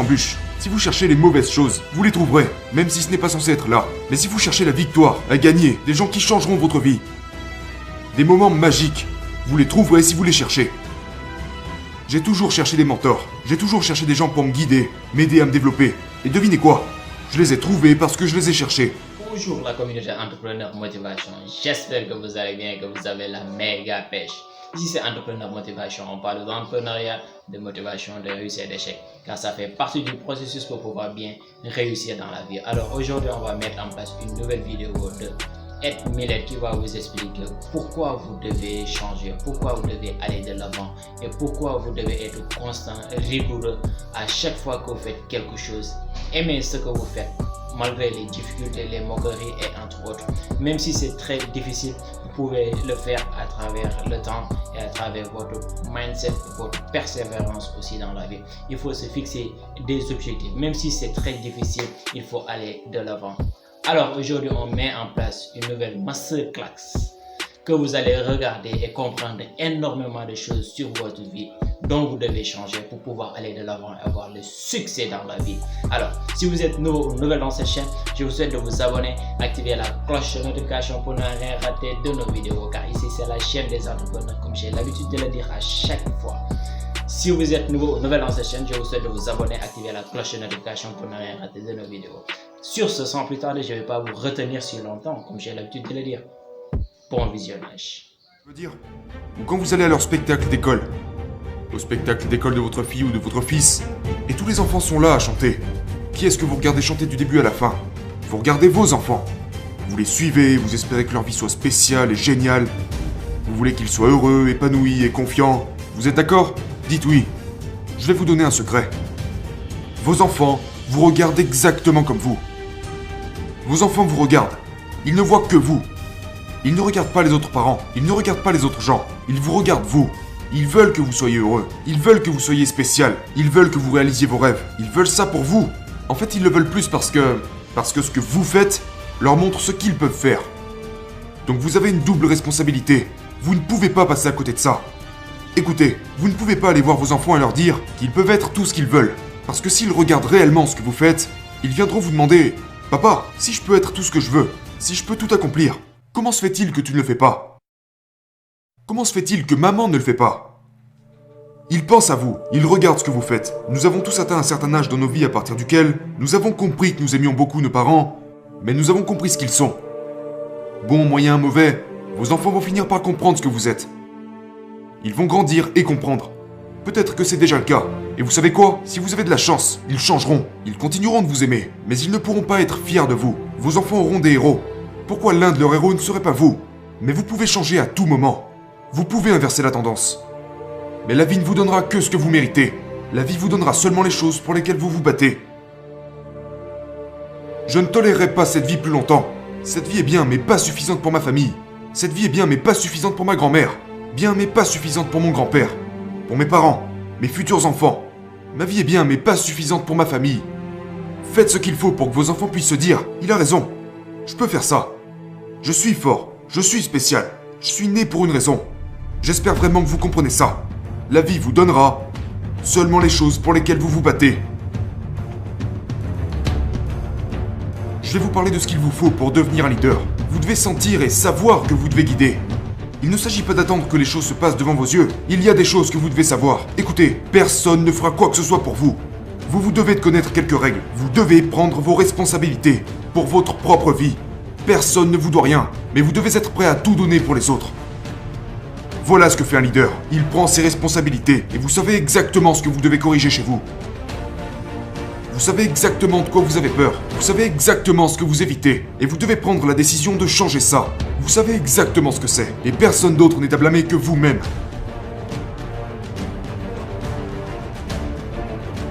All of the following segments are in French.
embûches. Si vous cherchez les mauvaises choses, vous les trouverez, même si ce n'est pas censé être là. Mais si vous cherchez la victoire, à gagner, des gens qui changeront votre vie, des moments magiques, vous les trouverez si vous les cherchez. J'ai toujours cherché des mentors, j'ai toujours cherché des gens pour me guider, m'aider à me développer. Et devinez quoi? Je les ai trouvés parce que je les ai cherchés. Bonjour la communauté Entrepreneur Motivation, j'espère que vous allez bien et que vous avez la méga pêche. Ici c'est Entrepreneur Motivation, on parle d'entrepreneuriat, de motivation, de réussite et d'échec, car ça fait partie du processus pour pouvoir bien réussir dans la vie. Alors aujourd'hui on va mettre en place une nouvelle vidéo de Ed Mylett qui va vous expliquer pourquoi vous devez changer, pourquoi vous devez aller de l'avant et pourquoi vous devez être constant, rigoureux à chaque fois que vous faites quelque chose. Aimez ce que vous faites malgré les difficultés, les moqueries et entre autres. Même si c'est très difficile, vous pouvez le faire à travers le temps et à travers votre mindset, votre persévérance aussi dans la vie. Il faut se fixer des objectifs. Même si c'est très difficile, il faut aller de l'avant. Alors aujourd'hui, on met en place une nouvelle masterclass que vous allez regarder et comprendre énormément de choses sur votre vie dont vous devez changer pour pouvoir aller de l'avant et avoir le succès dans la vie. Alors, si vous êtes nouveau ou nouvelle dans cette chaîne, je vous souhaite de vous abonner, activer la cloche de notification pour ne rien rater de nos vidéos, car ici c'est la chaîne des entrepreneurs, comme j'ai l'habitude de le dire à chaque fois. Si vous êtes nouveau ou nouvelle dans cette chaîne, je vous souhaite de vous abonner, activer la cloche de notification pour ne rien rater de nos vidéos. Sur ce, sans plus tarder, je ne vais pas vous retenir si longtemps, comme j'ai l'habitude de le dire. Bon visionnage. Je veux dire, ou quand vous allez à leur spectacle d'école, au spectacle d'école de votre fille ou de votre fils, et tous les enfants sont là à chanter. Qui est-ce que vous regardez chanter du début à la fin? Vous regardez vos enfants. Vous les suivez, vous espérez que leur vie soit spéciale et géniale. Vous voulez qu'ils soient heureux, épanouis et confiants. Vous êtes d'accord? Dites oui. Je vais vous donner un secret. Vos enfants vous regardent exactement comme vous. Vos enfants vous regardent. Ils ne voient que vous. Ils ne regardent pas les autres parents. Ils ne regardent pas les autres gens. Ils vous regardent vous. Ils veulent que vous soyez heureux. Ils veulent que vous soyez spécial. Ils veulent que vous réalisiez vos rêves. Ils veulent ça pour vous. En fait, ils le veulent plus parce que ce que vous faites leur montre ce qu'ils peuvent faire. Donc vous avez une double responsabilité. Vous ne pouvez pas passer à côté de ça. Écoutez, vous ne pouvez pas aller voir vos enfants et leur dire qu'ils peuvent être tout ce qu'ils veulent. Parce que s'ils regardent réellement ce que vous faites, ils viendront vous demander « Papa, si je peux être tout ce que je veux, si je peux tout accomplir, comment se fait-il que tu ne le fais pas ? Comment se fait-il que maman ne le fait pas ?» Ils pensent à vous, ils regardent ce que vous faites. Nous avons tous atteint un certain âge dans nos vies à partir duquel nous avons compris que nous aimions beaucoup nos parents, mais nous avons compris ce qu'ils sont. Bon, moyen, mauvais, vos enfants vont finir par comprendre ce que vous êtes. Ils vont grandir et comprendre. Peut-être que c'est déjà le cas. Et vous savez quoi? Si vous avez de la chance, ils changeront. Ils continueront de vous aimer. Mais ils ne pourront pas être fiers de vous. Vos enfants auront des héros. Pourquoi l'un de leurs héros ne serait pas vous? Mais vous pouvez changer à tout moment. Vous pouvez inverser la tendance. Mais la vie ne vous donnera que ce que vous méritez. La vie vous donnera seulement les choses pour lesquelles vous vous battez. Je ne tolérerai pas cette vie plus longtemps. Cette vie est bien, mais pas suffisante pour ma famille. Cette vie est bien, mais pas suffisante pour ma grand-mère. Bien, mais pas suffisante pour mon grand-père. Pour mes parents, mes futurs enfants. Ma vie est bien, mais pas suffisante pour ma famille. Faites ce qu'il faut pour que vos enfants puissent se dire « Il a raison, je peux faire ça. Je suis fort, je suis spécial, je suis né pour une raison. » J'espère vraiment que vous comprenez ça. La vie vous donnera seulement les choses pour lesquelles vous vous battez. Je vais vous parler de ce qu'il vous faut pour devenir un leader. Vous devez sentir et savoir que vous devez guider. Il ne s'agit pas d'attendre que les choses se passent devant vos yeux. Il y a des choses que vous devez savoir. Écoutez, personne ne fera quoi que ce soit pour vous. Vous devez connaître quelques règles. Vous devez prendre vos responsabilités pour votre propre vie. Personne ne vous doit rien, mais vous devez être prêt à tout donner pour les autres. Voilà ce que fait un leader. Il prend ses responsabilités et vous savez exactement ce que vous devez corriger chez vous. Vous savez exactement de quoi vous avez peur. Vous savez exactement ce que vous évitez. Et vous devez prendre la décision de changer ça. Vous savez exactement ce que c'est. Et personne d'autre n'est à blâmer que vous-même.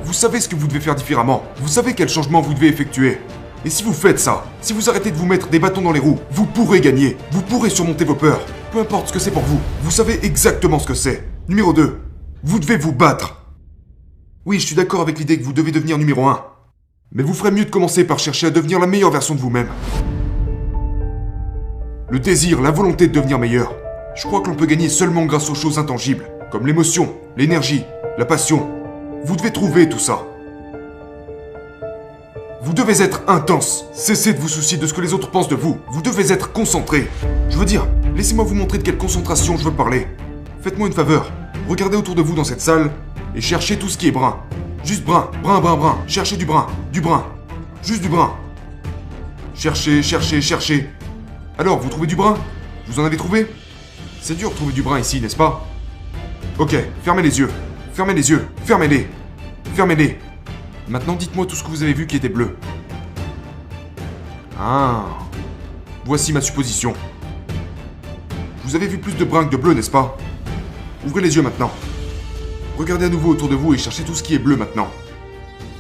Vous savez ce que vous devez faire différemment. Vous savez quel changement vous devez effectuer. Et si vous faites ça, si vous arrêtez de vous mettre des bâtons dans les roues, vous pourrez gagner. Vous pourrez surmonter vos peurs. Peu importe ce que c'est pour vous. Vous savez exactement ce que c'est. Numéro 2. Vous devez vous battre. Oui, je suis d'accord avec l'idée que vous devez devenir numéro 1. Mais vous ferez mieux de commencer par chercher à devenir la meilleure version de vous-même. Le désir, la volonté de devenir meilleur. Je crois que l'on peut gagner seulement grâce aux choses intangibles, comme l'émotion, l'énergie, la passion. Vous devez trouver tout ça. Vous devez être intense. Cessez de vous soucier de ce que les autres pensent de vous. Vous devez être concentré. Je veux dire, laissez-moi vous montrer de quelle concentration je veux parler. Faites-moi une faveur. Regardez autour de vous dans cette salle et cherchez tout ce qui est brun. Juste brun, brun, brun, brun. Cherchez du brun, juste du brun. Cherchez, cherchez, cherchez. Alors, vous trouvez du brun? Vous en avez trouvé? C'est dur de trouver du brun ici, n'est-ce pas? Ok, fermez les yeux. Fermez les yeux. Fermez-les. Fermez-les. Maintenant, dites-moi tout ce que vous avez vu qui était bleu. Ah. Voici ma supposition. Vous avez vu plus de brun que de bleu, n'est-ce pas? Ouvrez les yeux maintenant. Regardez à nouveau autour de vous et cherchez tout ce qui est bleu maintenant.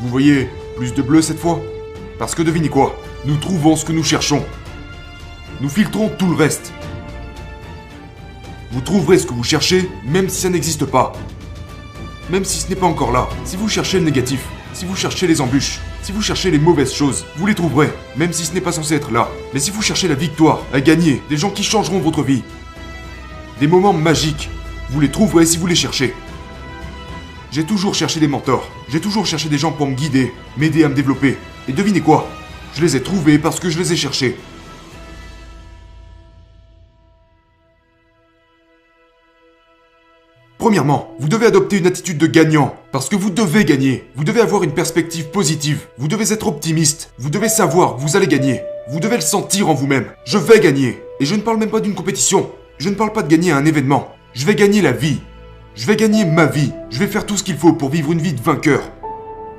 Vous voyez plus de bleu cette fois? Parce que devinez quoi? Nous trouvons ce que nous cherchons. Nous filtrons tout le reste. Vous trouverez ce que vous cherchez, même si ça n'existe pas. Même si ce n'est pas encore là. Si vous cherchez le négatif, si vous cherchez les embûches, si vous cherchez les mauvaises choses, vous les trouverez, même si ce n'est pas censé être là. Mais si vous cherchez la victoire, à gagner, des gens qui changeront votre vie, des moments magiques, vous les trouverez si vous les cherchez. J'ai toujours cherché des mentors, j'ai toujours cherché des gens pour me guider, m'aider à me développer. Et devinez quoi? Je les ai trouvés parce que je les ai cherchés. Premièrement, vous devez adopter une attitude de gagnant, parce que vous devez gagner. Vous devez avoir une perspective positive. Vous devez être optimiste. Vous devez savoir que vous allez gagner. Vous devez le sentir en vous-même. Je vais gagner. Et je ne parle même pas d'une compétition. Je ne parle pas de gagner à un événement. Je vais gagner la vie. Je vais gagner ma vie. Je vais faire tout ce qu'il faut pour vivre une vie de vainqueur.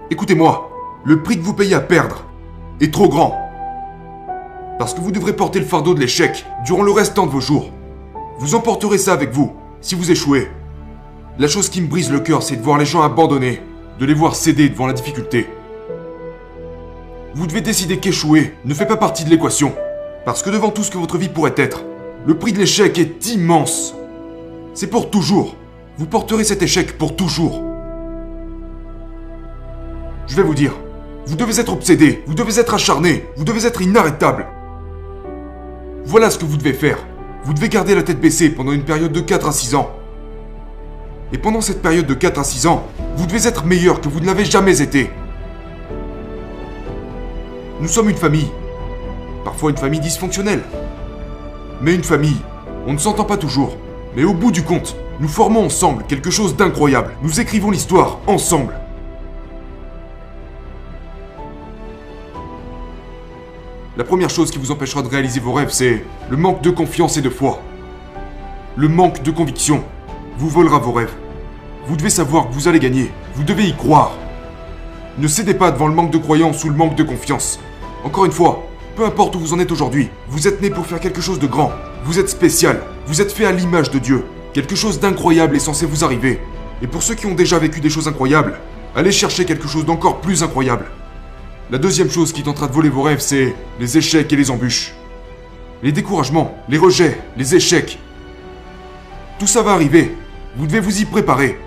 Écoutez-moi, le prix que vous payez à perdre est trop grand. Parce que vous devrez porter le fardeau de l'échec durant le restant de vos jours. Vous emporterez ça avec vous, si vous échouez. La chose qui me brise le cœur, c'est de voir les gens abandonner, de les voir céder devant la difficulté. Vous devez décider qu'échouer ne fait pas partie de l'équation. Parce que devant tout ce que votre vie pourrait être, le prix de l'échec est immense. C'est pour toujours. Vous porterez cet échec pour toujours. Je vais vous dire, vous devez être obsédé, vous devez être acharné, vous devez être inarrêtable. Voilà ce que vous devez faire. Vous devez garder la tête baissée pendant une période de 4 à 6 ans. Et pendant cette période de 4 à 6 ans, vous devez être meilleur que vous ne l'avez jamais été. Nous sommes une famille. Parfois une famille dysfonctionnelle. Mais une famille, on ne s'entend pas toujours. Mais au bout du compte, nous formons ensemble quelque chose d'incroyable. Nous écrivons l'histoire ensemble. La première chose qui vous empêchera de réaliser vos rêves, c'est le manque de confiance et de foi. Le manque de conviction vous volera vos rêves. Vous devez savoir que vous allez gagner. Vous devez y croire. Ne cédez pas devant le manque de croyance ou le manque de confiance. Encore une fois, peu importe où vous en êtes aujourd'hui, vous êtes né pour faire quelque chose de grand. Vous êtes spécial. Vous êtes fait à l'image de Dieu. Quelque chose d'incroyable est censé vous arriver. Et pour ceux qui ont déjà vécu des choses incroyables, allez chercher quelque chose d'encore plus incroyable. La deuxième chose qui tentera de voler vos rêves, c'est les échecs et les embûches. Les découragements, les rejets, les échecs. Tout ça va arriver. Vous devez vous y préparer.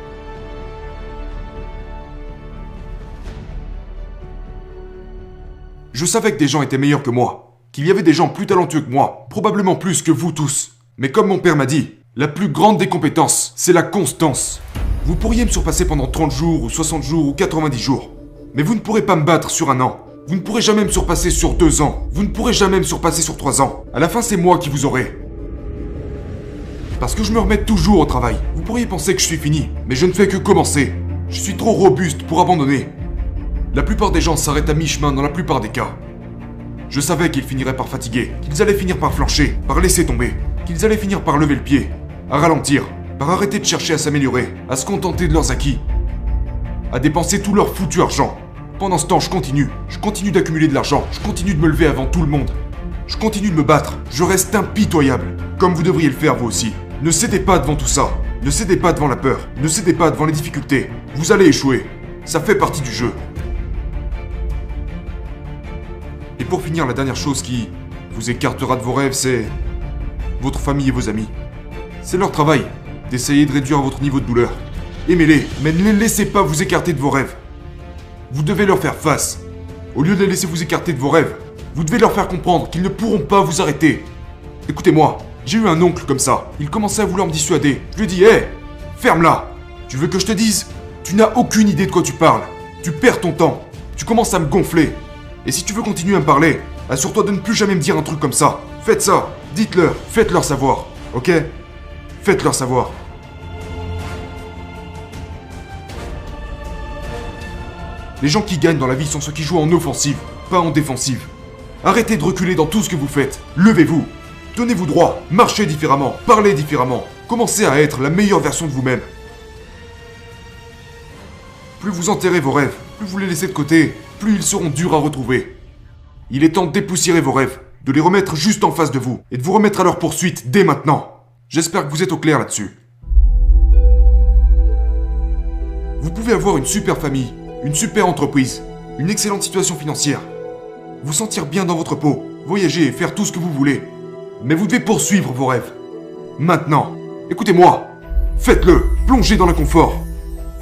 Je savais que des gens étaient meilleurs que moi, qu'il y avait des gens plus talentueux que moi, probablement plus que vous tous. Mais comme mon père m'a dit, la plus grande des compétences, c'est la constance. Vous pourriez me surpasser pendant 30 jours, ou 60 jours, ou 90 jours. Mais vous ne pourrez pas me battre sur 1 an. Vous ne pourrez jamais me surpasser sur 2 ans. Vous ne pourrez jamais me surpasser sur 3 ans. À la fin, c'est moi qui vous aurai. Parce que je me remets toujours au travail. Vous pourriez penser que je suis fini, mais je ne fais que commencer. Je suis trop robuste pour abandonner. La plupart des gens s'arrêtent à mi-chemin dans la plupart des cas. Je savais qu'ils finiraient par fatiguer, qu'ils allaient finir par flancher, par laisser tomber, qu'ils allaient finir par lever le pied, à ralentir, par arrêter de chercher à s'améliorer, à se contenter de leurs acquis, à dépenser tout leur foutu argent. Pendant ce temps, je continue d'accumuler de l'argent, je continue de me lever avant tout le monde. Je continue de me battre, je reste impitoyable, comme vous devriez le faire vous aussi. Ne cédez pas devant tout ça, ne cédez pas devant la peur, ne cédez pas devant les difficultés. Vous allez échouer, ça fait partie du jeu. Et pour finir, la dernière chose qui vous écartera de vos rêves, c'est votre famille et vos amis. C'est leur travail d'essayer de réduire votre niveau de douleur. Aimez-les, mais ne les laissez pas vous écarter de vos rêves. Vous devez leur faire face. Au lieu de les laisser vous écarter de vos rêves, vous devez leur faire comprendre qu'ils ne pourront pas vous arrêter. Écoutez-moi, j'ai eu un oncle comme ça. Il commençait à vouloir me dissuader. Je lui ai dit, hé, ferme-la. Tu veux que je te dise? Tu n'as aucune idée de quoi tu parles. Tu perds ton temps. Tu commences à me gonfler. Et si tu veux continuer à me parler, assure-toi de ne plus jamais me dire un truc comme ça. Faites ça, dites-leur, faites-leur savoir, ok? Faites-leur savoir. Les gens qui gagnent dans la vie sont ceux qui jouent en offensive, pas en défensive. Arrêtez de reculer dans tout ce que vous faites. Levez-vous. Tenez-vous droit. Marchez différemment. Parlez différemment. Commencez à être la meilleure version de vous-même. Plus vous enterrez vos rêves, plus vous les laissez de côté, plus ils seront durs à retrouver. Il est temps de dépoussiérer vos rêves, de les remettre juste en face de vous, et de vous remettre à leur poursuite dès maintenant. J'espère que vous êtes au clair là-dessus. Vous pouvez avoir une super famille, une super entreprise, une excellente situation financière, vous sentir bien dans votre peau, voyager et faire tout ce que vous voulez. Mais vous devez poursuivre vos rêves. Maintenant, écoutez-moi, faites-le, plongez dans l'inconfort.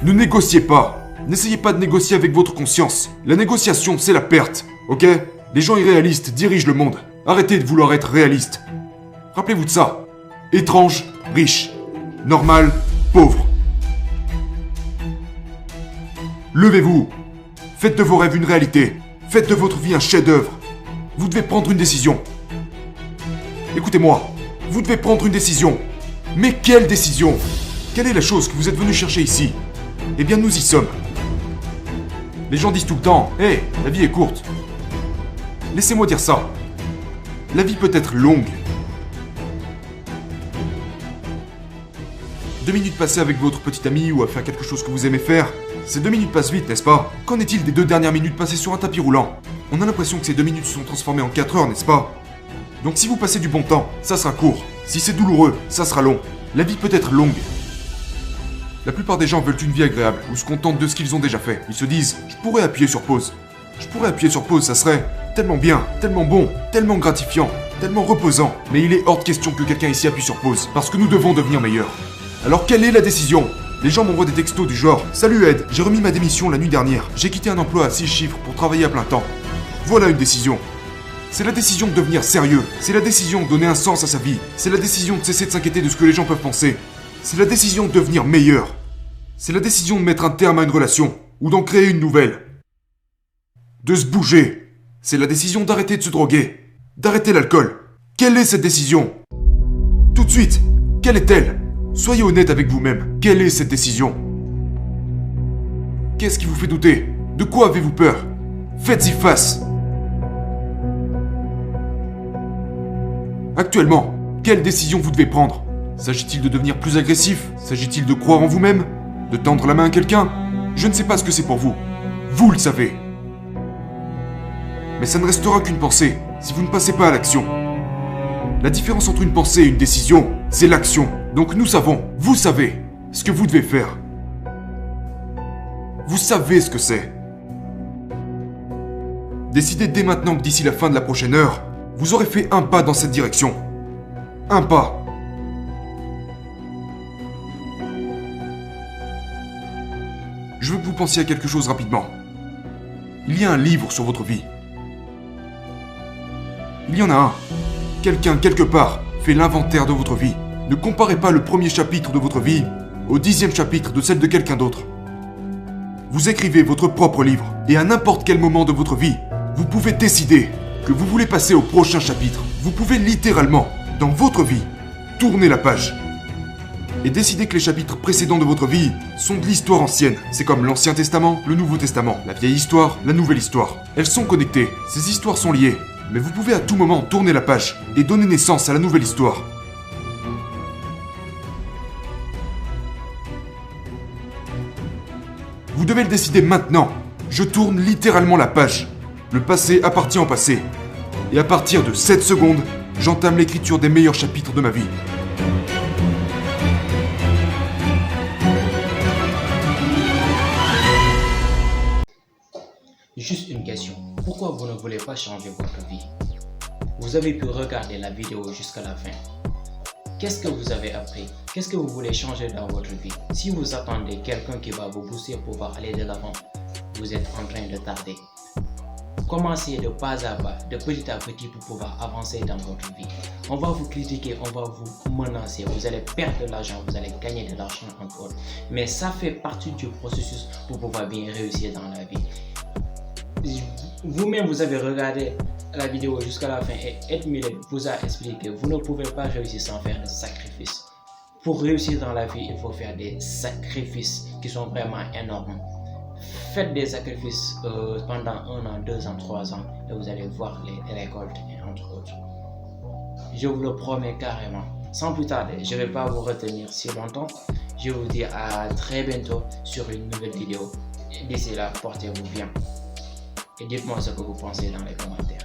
Ne négociez pas. N'essayez pas de négocier avec votre conscience. La négociation, c'est la perte, ok? Les gens irréalistes dirigent le monde. Arrêtez de vouloir être réaliste. Rappelez-vous de ça. Étrange, riche. Normal, pauvre. Levez-vous. Faites de vos rêves une réalité. Faites de votre vie un chef-d'œuvre. Vous devez prendre une décision. Écoutez-moi. Vous devez prendre une décision. Mais quelle décision? Quelle est la chose que vous êtes venu chercher ici? Eh bien, nous y sommes. Les gens disent tout le temps, « Hey, la vie est courte. » Laissez-moi dire ça. La vie peut être longue. 2 minutes passées avec votre petit ami ou à faire quelque chose que vous aimez faire, ces 2 minutes passent vite, n'est-ce pas? Qu'en est-il des 2 dernières minutes passées sur un tapis roulant? On a l'impression que ces 2 minutes se sont transformées en 4 heures, n'est-ce pas? Donc si vous passez du bon temps, ça sera court. Si c'est douloureux, ça sera long. La vie peut être longue. La plupart des gens veulent une vie agréable ou se contentent de ce qu'ils ont déjà fait. Ils se disent, je pourrais appuyer sur pause. Je pourrais appuyer sur pause, ça serait tellement bien, tellement bon, tellement gratifiant, tellement reposant. Mais il est hors de question que quelqu'un ici appuie sur pause, parce que nous devons devenir meilleurs. Alors quelle est la décision? Les gens m'envoient des textos du genre, salut Ed, j'ai remis ma démission la nuit dernière. J'ai quitté un emploi à 6 chiffres pour travailler à plein temps. Voilà une décision. C'est la décision de devenir sérieux. C'est la décision de donner un sens à sa vie. C'est la décision de cesser de s'inquiéter de ce que les gens peuvent penser. C'est la décision de devenir meilleur. C'est la décision de mettre un terme à une relation, ou d'en créer une nouvelle. De se bouger. C'est la décision d'arrêter de se droguer, d'arrêter l'alcool. Quelle est cette décision? Tout de suite, quelle est-elle? Soyez honnête avec vous-même. Quelle est cette décision? Qu'est-ce qui vous fait douter? De quoi avez-vous peur? Faites-y face. Actuellement, quelle décision vous devez prendre? S'agit-il de devenir plus agressif? S'agit-il de croire en vous-même? De tendre la main à quelqu'un? Je ne sais pas ce que c'est pour vous. Vous le savez. Mais ça ne restera qu'une pensée si vous ne passez pas à l'action. La différence entre une pensée et une décision, c'est l'action. Donc nous savons, vous savez, ce que vous devez faire. Vous savez ce que c'est. Décidez dès maintenant que d'ici la fin de la prochaine heure, vous aurez fait un pas dans cette direction. Un pas. Je veux que vous pensiez à quelque chose rapidement. Il y a un livre sur votre vie. Il y en a un. Quelqu'un, quelque part, fait l'inventaire de votre vie. Ne comparez pas le premier chapitre de votre vie au 10e chapitre de celle de quelqu'un d'autre. Vous écrivez votre propre livre, et à n'importe quel moment de votre vie, vous pouvez décider que vous voulez passer au prochain chapitre. Vous pouvez littéralement, dans votre vie, tourner la page. Et décider que les chapitres précédents de votre vie sont de l'histoire ancienne. C'est comme l'Ancien Testament, le Nouveau Testament, la vieille histoire, la nouvelle histoire. Elles sont connectées, ces histoires sont liées, mais vous pouvez à tout moment tourner la page et donner naissance à la nouvelle histoire. Vous devez le décider maintenant. Je tourne littéralement la page. Le passé appartient au passé. Et à partir de 7 secondes, j'entame l'écriture des meilleurs chapitres de ma vie. Juste une question. Pourquoi vous ne voulez pas changer votre vie? Vous avez pu regarder la vidéo jusqu'à la fin. Qu'est-ce que vous avez appris? Qu'est-ce que vous voulez changer dans votre vie? Si vous attendez quelqu'un qui va vous pousser pour pouvoir aller de l'avant, vous êtes en train de tarder. Commencez de pas à pas, de petit à petit pour pouvoir avancer dans votre vie. On va vous critiquer, on va vous menacer, vous allez perdre de l'argent, vous allez gagner de l'argent entre autres. Mais ça fait partie du processus pour pouvoir bien réussir dans la vie. Vous-même, vous avez regardé la vidéo jusqu'à la fin et Ed Mylett vous a expliqué que vous ne pouvez pas réussir sans faire de sacrifices. Pour réussir dans la vie, il faut faire des sacrifices qui sont vraiment énormes. Faites des sacrifices pendant 1 an, 2 ans, 3 ans et vous allez voir les récoltes, entre autres. Je vous le promets carrément. Sans plus tarder, je ne vais pas vous retenir si longtemps. Je vous dis à très bientôt sur une nouvelle vidéo. D'ici là, portez-vous bien. Et dites-moi ce que vous pensez dans les commentaires.